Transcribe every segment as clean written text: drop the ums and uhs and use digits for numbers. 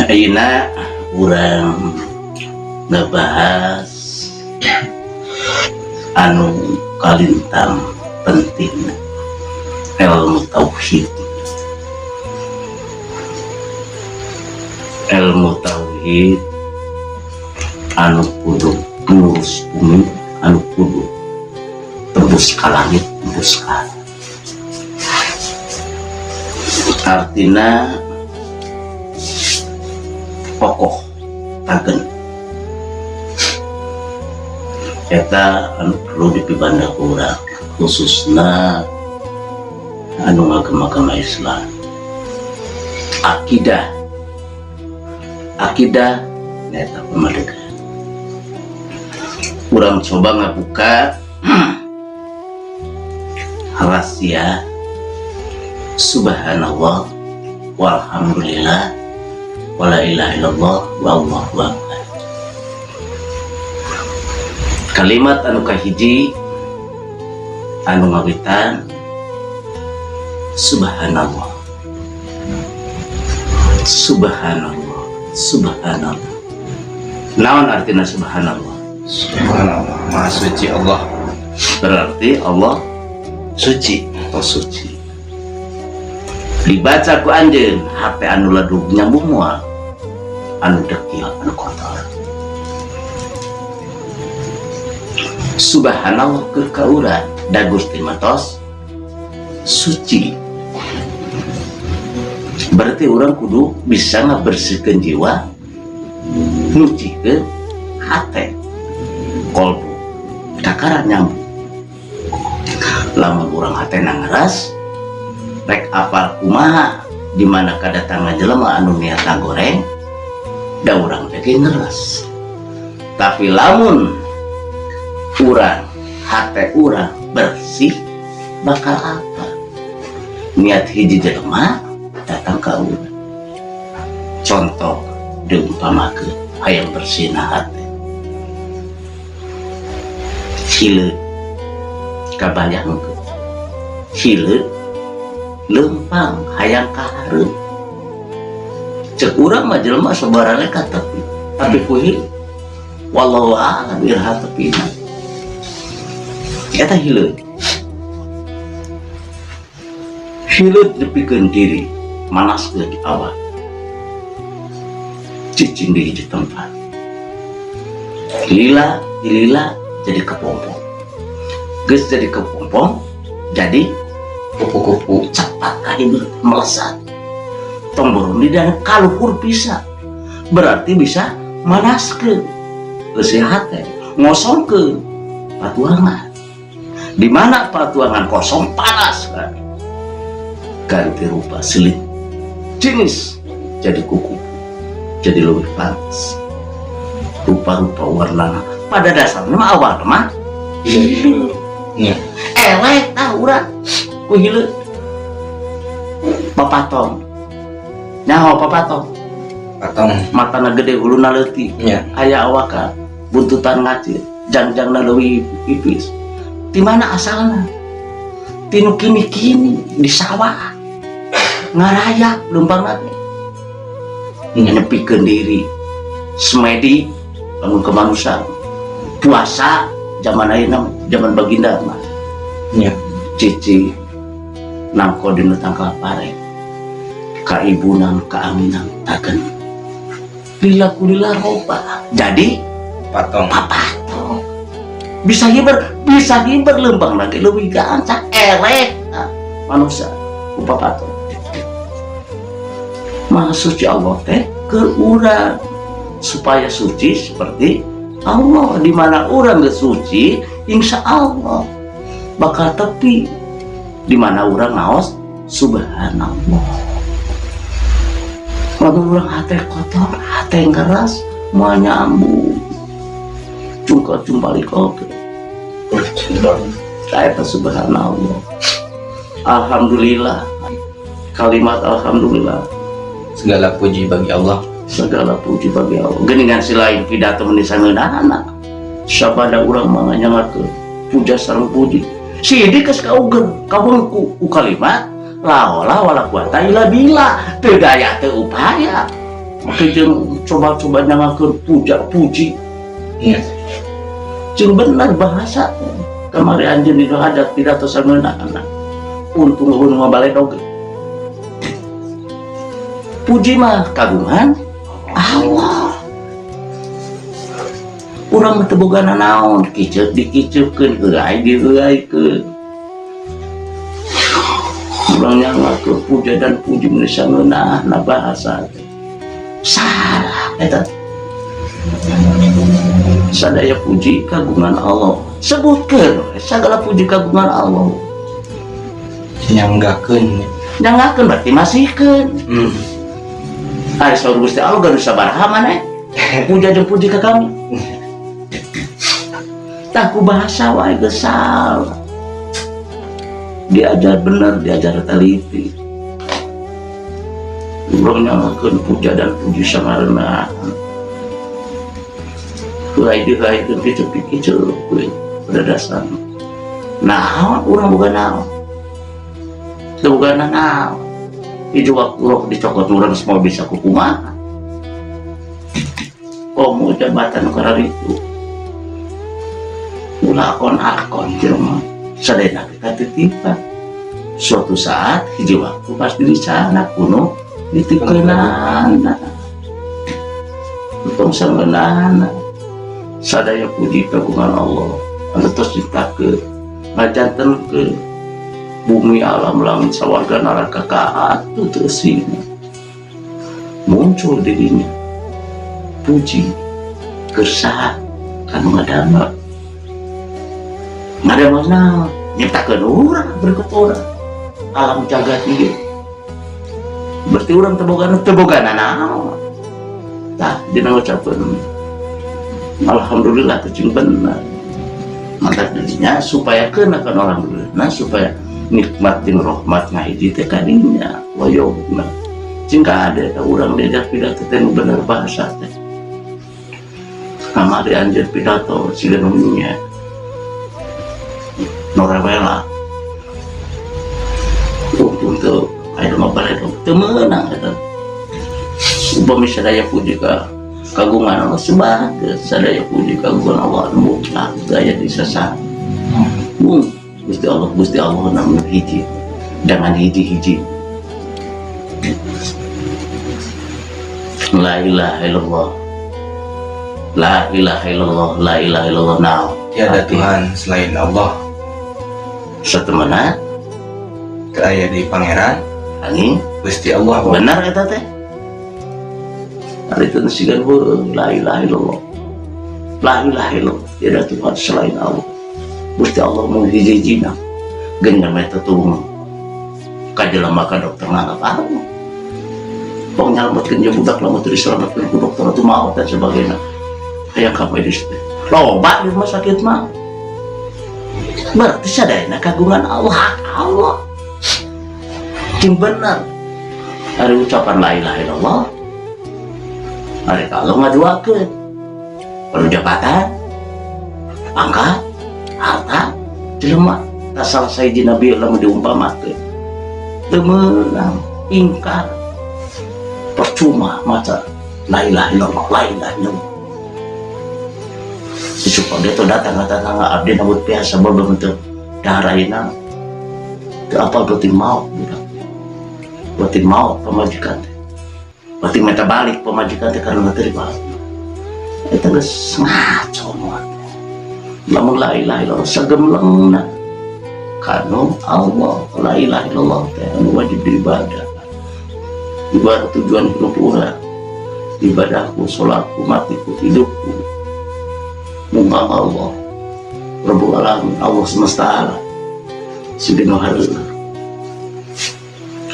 Ayeuna urang ngebahas anu kalintang penting ilmu tauhid. Ilmu tauhid anu kudu ngurus bumi, anu kudu tembus ka langit, tembus ka. Artina pokok tagen eta anu perlu dipibanda urang khususna anu ngagem-agama Islam. Akidah eta pamadegan. Urang coba ngabuka rahasia subhanallah walhamdulillah wala ilaha illallah wallahu akbar. Kalimat anu kahiji anu ngawitan subhanallah, subhanallah, subhanallah. Naon artina subhanallah? Subhanallah, maha suci Allah. Berarti Allah suci atau suci. Dibaca ku anjeun HP anu ladug nyambung moal anu dekil anu kotor. Subhanallah keur ka urang da Gusti matos suci. Berarti orang kudu bisa ngabersihkeun jiwa, nyucikeun hate, kolbu, kakaran nyambung. Lamun urang hatena ngeras, rek apal kumaha dimana kadatangan jelema anu niat goreng, da urang teh ngeras. Tapi lamun urang hate urang bersih, bakal apa? Niat hiji jelema datang ke urang. Contoh diumpamakeun hayang bersihna hate. Hileud kabayangkeun. Hileud lempang hayang kahareun. Cek urang mah jelema sabaraha ka tepi. Tapi ku hileud wallahu a'lam irha tepina. Eta hileud. Hileud nepikeun diri, manaskeun awak. Cicing di hiji tempat. Lila jadi kepompong. Geus jadi kepompong, jadi kupu-kupu cepat kahibur melesat. Tomborun di dan kaluhur bisa. Berarti bisa manaskeun. Geus hate ngosongkeun patuangan. Di mana patuangan kosong panas kan? Ganti rupa selit jenis jadi kuku, jadi lebih panas. Rupa-rupa warna pada dasarnya mah awal mah elek tah urang ku hileud papatong. Nyaho papatong? Patong Matana gede huluna leutik, aya awaka buntutan ngacir, jangjangna leuwih pipis. Di mana asalna? Tinu kini-kini di sawah ngaraya lempang lagi nyepikeun diri semedi lamun ke manusia puasa zaman ayeuna zaman baginda mah cici nangko dina tangkal pare ka ibunang ka aminang taken lila kulila roba jadi patong bisa hiber lembang lagi lebih gancang elek manusia rupa patong. Maha suci Allah teh ke urang supaya suci seperti Allah. Di mana urang geus suci insya Allah bakal tepi. Di mana urang naos subhanallah. lamun urang hate kotor hate keras mau nyambung cungka cumbalik oke saya subhanallah. Alhamdulillah, kalimat alhamdulillah, Segala puji bagi Allah. segala puji bagi Allah. Geningan si lain pidato menisangeunana anak sabada urang mah nyangakeun puja sareng puji sidi geus kaugeun kabung ku kalimat la haula wala quwata illa billah teu daya teu upaya make jeung coba-coba nyangakeun puja puji Iya. jeung bener bahasa kamari anjeun di hadat pidato sangeunana untung ulun ngabaled oge puji mah kagungan Allah. Urang teu bogana naon kiceuk dikiceukeun euy dieuyaikeun urang nyangakeun puja dan puji menisangeunana bahasa salah eta sadaya puji kagungan Allah sebutkeun segala puji kagungan Allah Nyanggakeun. nyangakeun berarti masihkeun ari saur Gusti Allah geus sabaraha maneh puja jeung puji ka kami tak ku bahasa wae geus salah diajar bener diajar teliti urang nyangakeun puja dan puji samareuna kuai dihaikeun kiceuk kuy pada dasar naon urang boga naon teu boga naon itu waktu roh dicokot urang semua bisa kukumaha komo jabatan karena itu akon jelema sadayana kita titipan suatu saat hiji waktu pasti di sana kuno ditikeunana tong sangeunana sadaya puji kagungan Allah anu tos ciptakeun ngajantenkeun bumi alam langit sawarga neraka kaatu terus ini muncul dirinya puji gersa kanu ngadama mana nyiptakeun urang berikut orang alam jagat ieu berarti urang teu bogana naon tah dina ngucapkeun alhamdulillah teh cing bener mantap dirinya supaya keuna kan alhamdulillah supaya nikmat jeung rahmat ngahiji teh ka dinya wayogna cing ka ada teh urang diajar pidato teh nu bener bahasa teh sama dianjeun pidato siga nunya norewela untuk ayo ngabaled teu meunang eta upami sadaya puji ka kagungan Allah sebagai sadaya puji kagungan Allah mutlak daya disasa Gusti Allah namun hiji dengan hiji la ilaha illallah la ilaha illallah la ilaha illallah now Tiada Tuhan selain Allah. satemana Aya di pangeran angin Gusti Allah. benar eta teh ari teu sigan la ilaha illallah la ilaha illallah tiada Tuhan selain Allah Gusti Allah mau hiji-hijina geus meta tuh ka jelema ka dokter nganggap Allah pong nyalametkeun jeung budak lamun teu diselametkeun ku dokter atuh maot dan sebagainya hayang ka medis teh loba di rumah sakit mah berarti sadayana kagungan Allah cing bener hari ucapan la ilaha illallah hari kalau ngaduakeun perlu jabatan angkat harta jelema tak selesai di Nabi lamun diumpamakeun teu meunang ingkar percuma maca la ilaha illallah la ilaha illallah supaya dia tuh datang abdi nabut biasa berbentuk daraina ke apa berarti mau berarti mau pemajikan berarti minta balik pemajikan karena terima itu geus ngaco lamun la ilaha illallah sagemlengna kanu Allah la ilaha illallah teh anu wajib diibadah ibadah tujuan hidup urang ibadahku salatku matiku hidupku mumpang Allah Rabbul Alamin Allah semesta alam sidina hareulah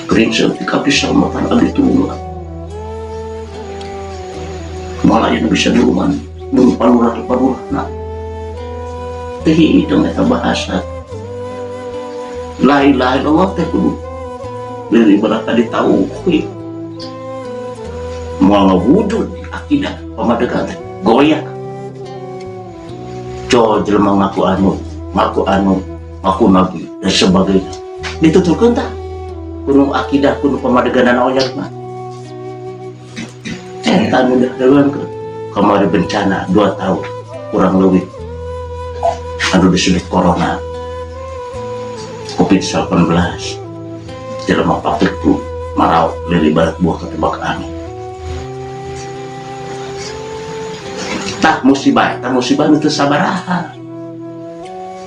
prinsip dikapisah makan abdi tunggal malah yang bisa duluan belum palurah nah teh itu nggak bahasa la ilaha illallah teh kudu dari ibarat tadi tahu mau ngewujud akidah pamadegan teh goyah jelema ngaku nabi dan sebagainya dituturkeun tah kudu akidah kudu pamadeganan oyang mah eta udah duluan ke kemarin bencana 2 tahun kurang lebih anu disebut corona COVID-19 jelema pabrik tuh marau lili barat buah ketebak angin tak musibah itu sabaraha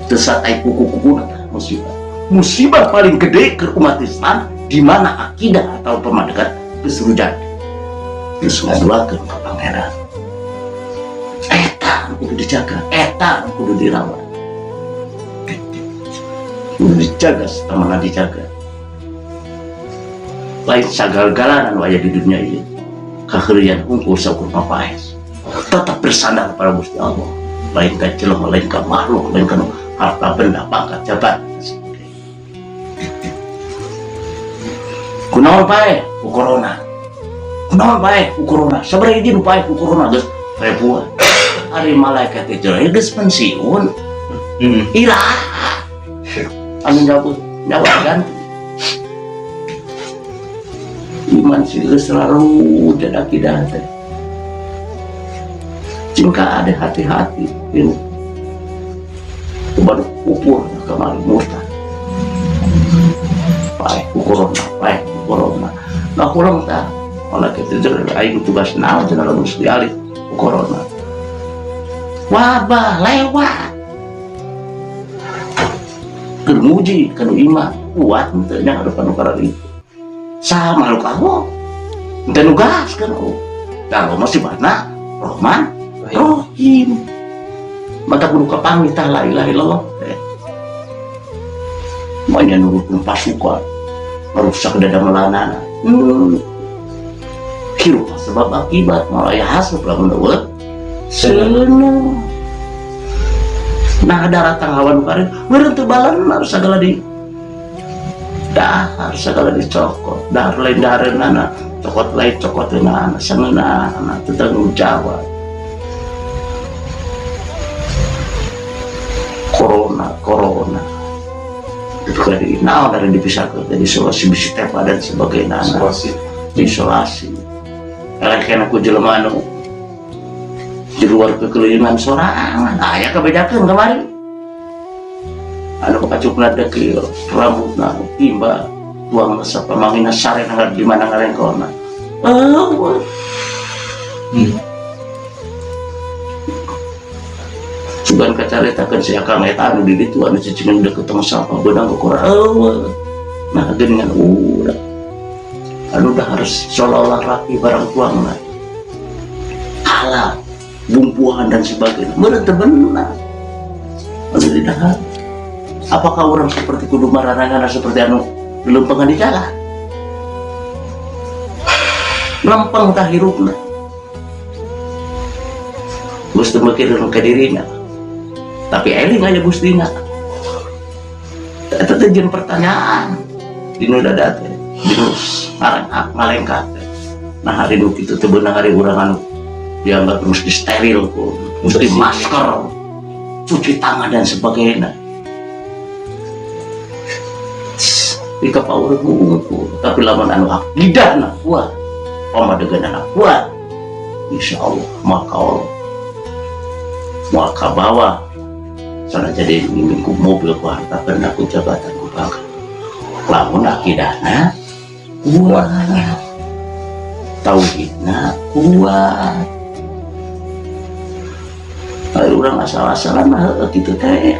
tersatai kuku-kuku musibah paling gede ke umat Islam di mana akidah atau pemadegan keserujan terus ngaduakeun ka pangeran eta kudu dijaga eta kudu dirawat kudu dijaga setamana dijaga lain sagal-galan anu aya di dunia ieu kaheurian hungkul saukur papaes tetap bersandar pada Gusti Allah lain ka jelema lain ka makhluk lain ka harta benda pangkat jabatan kunaon bae ku corona kunaon bae ku corona sabaraha izin bae ku corona geus ribuan ari malaikat itu geus pensiun ilah anu nyawa ganti iman sih selalu jadi akidah teh jika ada hati-hati ini baru ukur kemarin murtad baik corona nah kurang tak malah kita jadi aing tugas naon cenah lamun dialih corona wabah lewat kermuji kanu iman kuat teu nya hadapan perkara itu sama lu kamu dan nugas kan kalau masih banyak Rahman Rahim maka kudu kapamit la ilaha illallah manya nurutkeun pasukan merusak dada melanana hirup sebab akibat malah ya hasab lamun eueuh seuneu nah ada ratang hawan kemarin meureun teu balenar sagala di dahar segala dicokot dahar lain dahareunana cokot lain cokoteunana sangeunana teu tanggung jawab corona itu dari naon dari dipisahkan dari isolasi bisi tepa dan sebagainya isolasi eleh aku jelema anu di luar kekelilingan sorangan aya kabedakeun kemarin anu kacukna dekil rambutna timba tuang resep pamangina sarena di mana ngarengkona sugan kacaritakeun si akang eta anu di ditu anu cicingan deket tong sampah beunang ukuran nah geuningan udah anu dah harus seolah-olah rapi barang tuangna kalah bumbuhan dan sebagainya meureun teu beunang anu di dahar apakah orang seperti kudu maranangana seperti anu leumpeugan di jalan lempeng tah hirupna geus teu mikireun ka dirina tapi eling aja gustina eta teh jeung pertanyaan dinu dada teh dinu ngalengkat nah hari nu kitu teh beunang hari urang anu dianggap mesti steril mesti masker cuci tangan dan sebagainya di kapal urang tapi lamun anu akidahna kuat pamadeganana kuat insyaallah maka bawa sana jadi minggu mobil ku harta benda ku jabatan ku pangkat lamun akidahna kuat tauhidna kuat ari urang asal-asalan mah kitu teh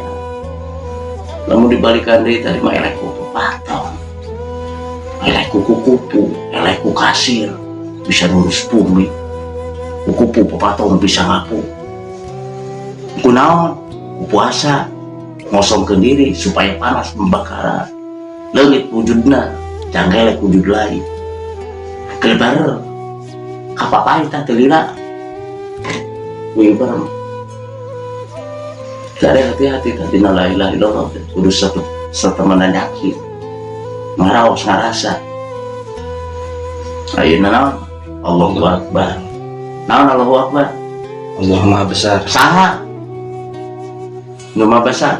lamun dibalikan deui tadi mah eleh ku paton eleh ku kupu eleh ku kasir bisa ngurus bumi kupu paton bisa ngapu kunaon puasa ngosongkeun diri supaya panas membakar leungit wujudna janggelek wujud lain kebar kapapain teh teu lila wih barang dari hati-hati tadi la ilaha illallah kudu satu menanyaki ngaraos ngarasa ayeuna naon Allahu Akbar naon Allahu Akbar Allah Maha Besar. saha nu maha besar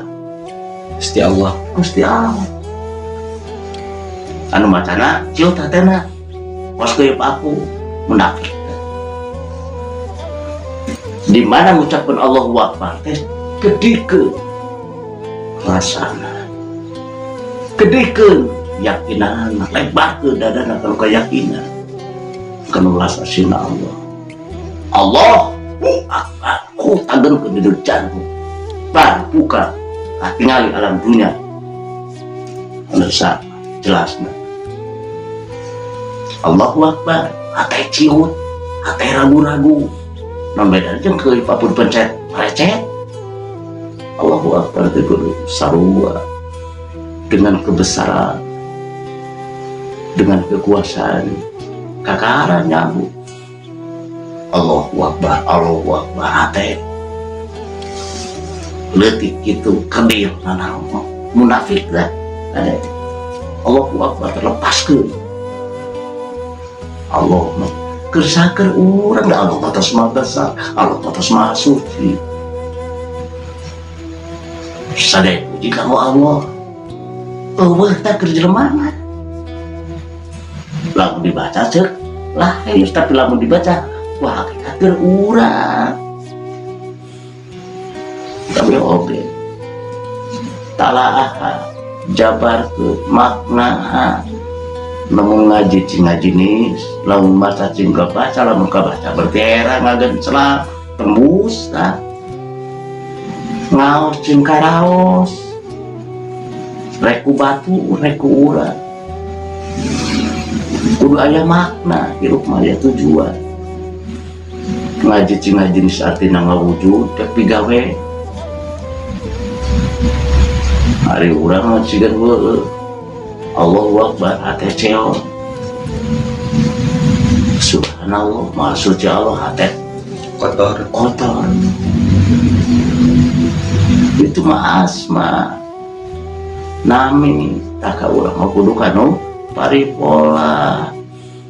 Gusti Allah. Gusti Allah anu macana ciut hatena was keup aku munafik di mana mengucapkan Allahu Akbar teh gedikeun rasana gedikeun yakinan lebarkeun dadana kana keyakinan kana rasa sina Allahu Akbar ku tageun di jantung bar buka tinggali alam dunia asa jelasna Allahu Akbar hate ciut hate ragu-ragu nambah jeung keuy papun pencet recet Allahu Akbar itu sarua dengan kebesaran dengan kekuasaan kakaran nyambut Allahu Akbar hate letik itu kabir nanang munafik lah ada Allahu Akbar terlepaskeun Allah kersaker urang da Allah batas maha besar Allah batas maha suci sadaya puji kanggo Allah eueuh teh keur jelema mah lamun dibaca ceuk lahir tapi lamun dibaca wah hakikat keur urang tapi oge talaah jabar ke makna namun ngaji cing ngaji nis lamun baca cing baca lamun kabaca berarti era ngagen celah tembus nah ngaos cing karaos reku batu reku urang kudu aya makna hirup maya tujuan ngaji cing ngaji nis artina ngawujud tapi gawe hari urang cigan heueuh Allahu Akbar hate ceon subhanallah maha suci Allah hate Kotor. itu mah asma nami taka urang mah kudu kanu paripola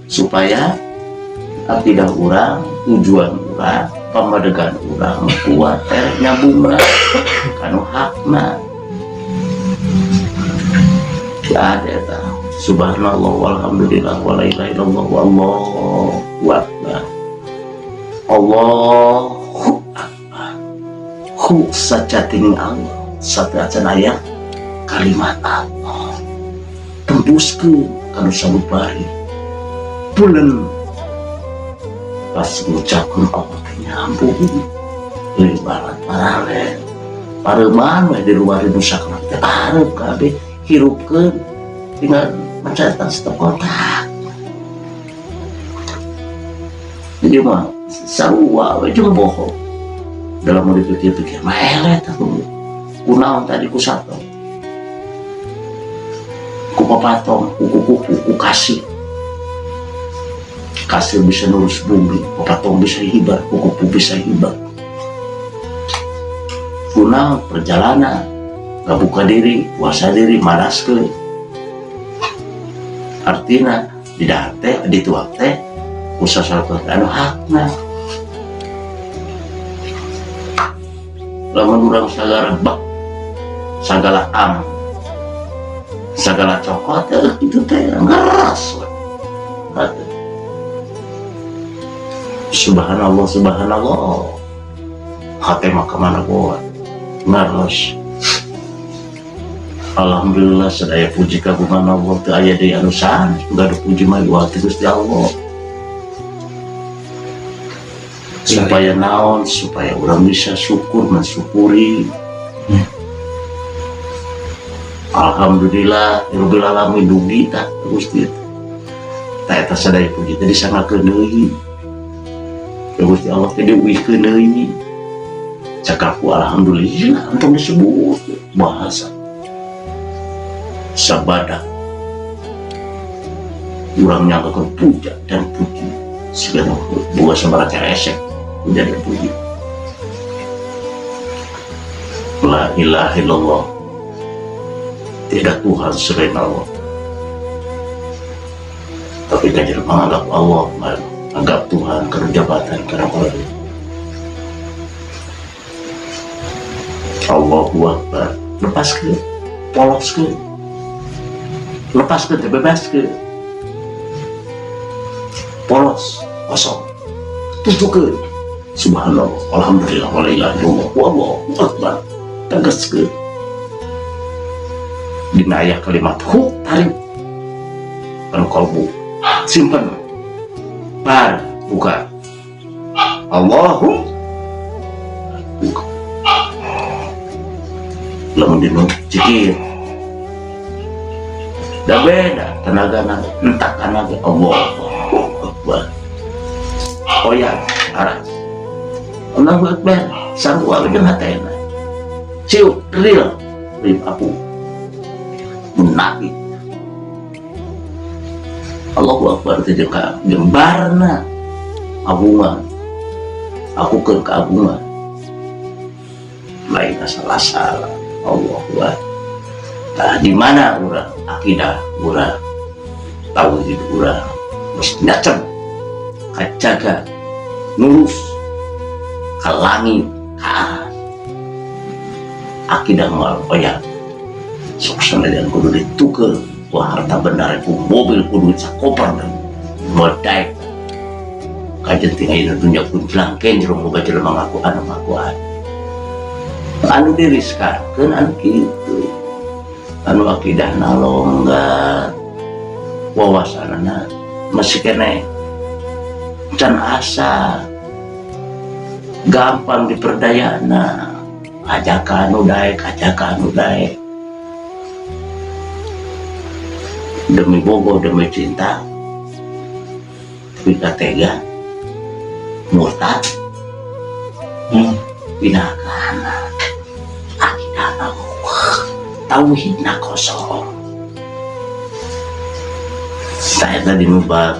supaya akidah urang tujuan urang pamadegan urang kuat nyambung kanu hakna ya ada ta subhanallah walhamdulillah wala ilaha illallah wallahu akbar Allahu akbar hu sacating Allah sateuacan aya kalimat Allah tembuskeun kana sabubari bulan pas ngucapkeun Allah teh nyambung ibarat paralel pareman we di luar nusa kana teh arep kabeh hirupkeun dengan mencatat stop kontak jadi mah sarua we jeung bohong dalam mau dipikir-pikir mah elet aku kunaon tadi ku sato ku papatong ku kasih bisa nurus bumi papatong bisa hibar kuku bisa hibar kunaon perjalanan buka diri, puasa diri, malas ke artinya tidak teh dituak teh usaha satu anu hakna lamun urang sagala bak sagala am sagala cokot itu teh ngeras subhanallah hati mah kemana buat ngeras. Alhamdulillah sadaya puji kagungan Allah teu aya deui anu sanes kudu puji mah wati Gusti Allah supaya naon supaya orang bisa syukur mensyukuri Alhamdulillah rabbil alamin dugi tah Gusti tah eta sadaya puji teh disangakeun deui Gusti Allah teh diuihkeun deui cakaku alhamdulillah untuk disebut bahasa sabada urang nyangka puja dan puji segala buah sabaraca resek menjadi puji. La ilaha illallah, tidak Tuhan selain Allah. Tapi kan jadi menganggap Allah, menganggap Tuhan karena jabatan, karena apa? Allahu Akbar. Lepas ke, polos ke, lepas ke, bebas ke, polos, kosong, tutup ke. Subhanallah, alhamdulillah, wa la ilaha illallah, wallahu akbar. Tegas ke. Dina ayat kalimat hu tarik kan kalbu simpan par buka Allahu buka lamun dinu cikir dah beda tenaga entak tenaga Allahu akbar oya arah Allahu akbar sarua jeung hatena ciu real rib aku munafik. Allahu Akbar itu jembarna agungan aku ke keagungan lain salah Allahu Akbar. Nah, di mana urang akidah urang tauhid urang mesti nyacem kajaga nurus ka langit ka akidah moal oya sukses dan kudu ditukar wah harta benar ku mobil kudu sakoper dan modal kajen tinggal di dunia pun jelangken jerung boga jelema ngakuan anu diriskan anu kitu anu akidahna longgar wawasanana masih kene can asa gampang diperdayana ajakan udae demi bogo demi cinta tapi tega murtad pinakana akidahna tauhidna kosong saya tadi nubak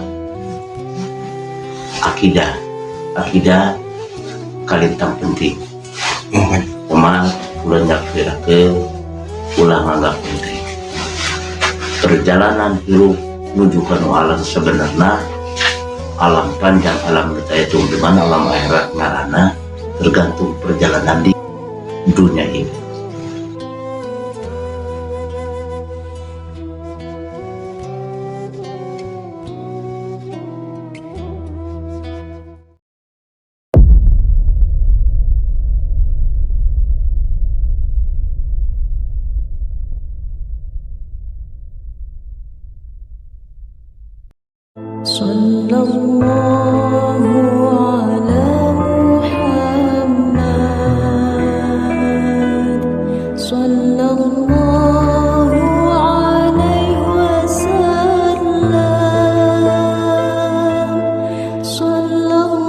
akidah kalintang penting kumaha ulah nyakirakeun ulah nganggap penting perjalanan hidup menuju ke alam sebenarnya alam panjang alam kita itu di mana alam akhirat ngarana tergantung perjalanan di dunia ini. Sallallahu ala Muhammad sallallahu alaihi wasallam sallallahu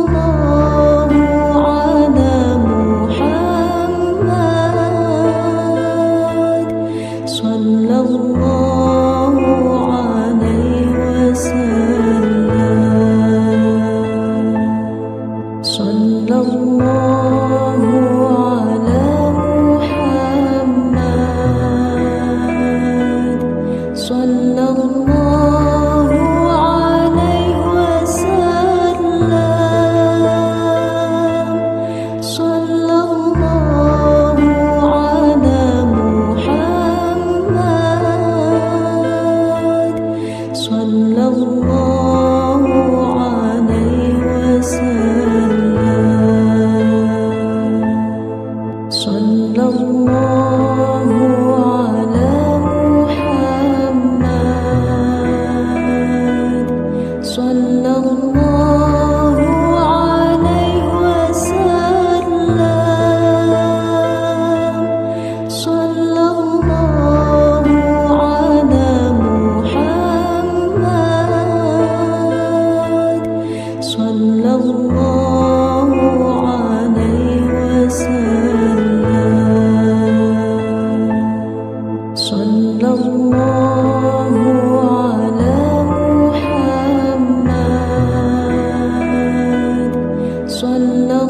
ala Muhammad sallallahu alaihi wasallam Sallallahu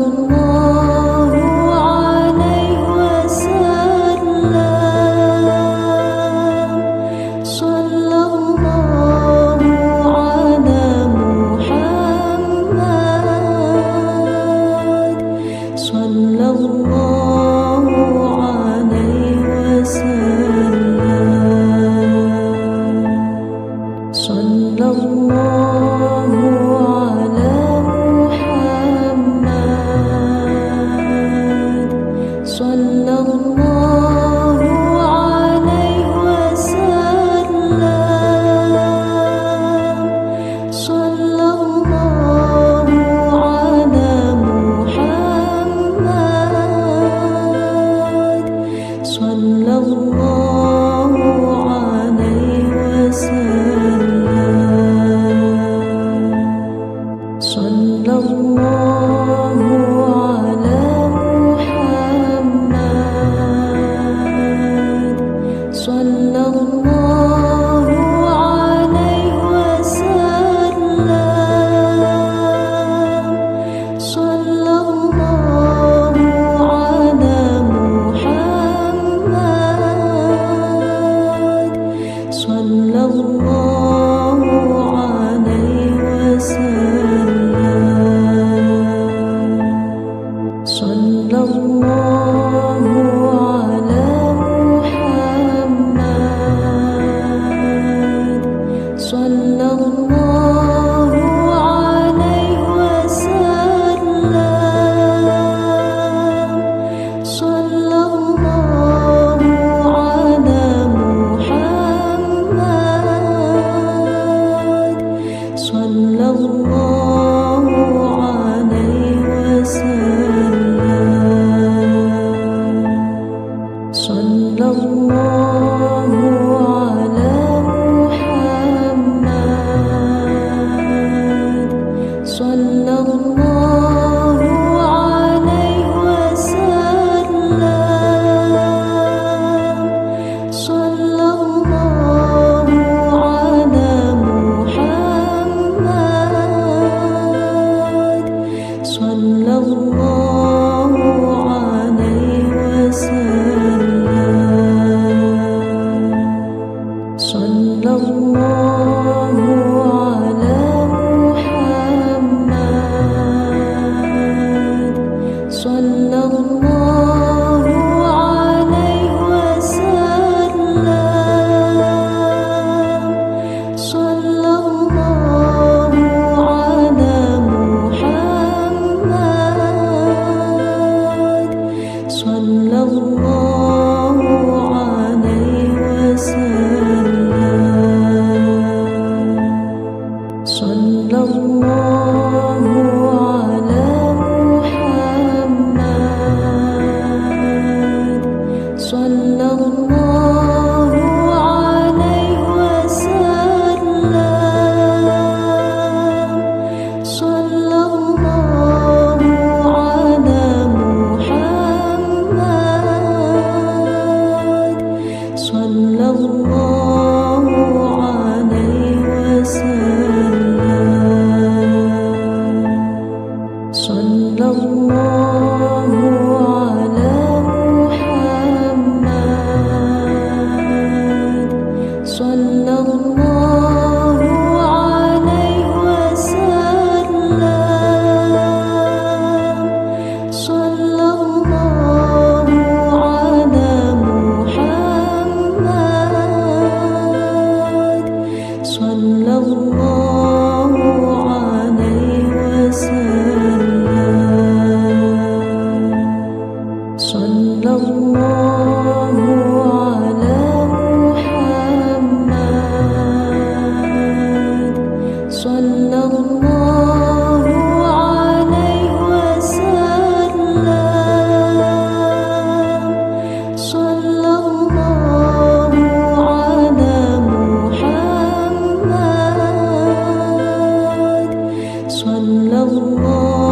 Allah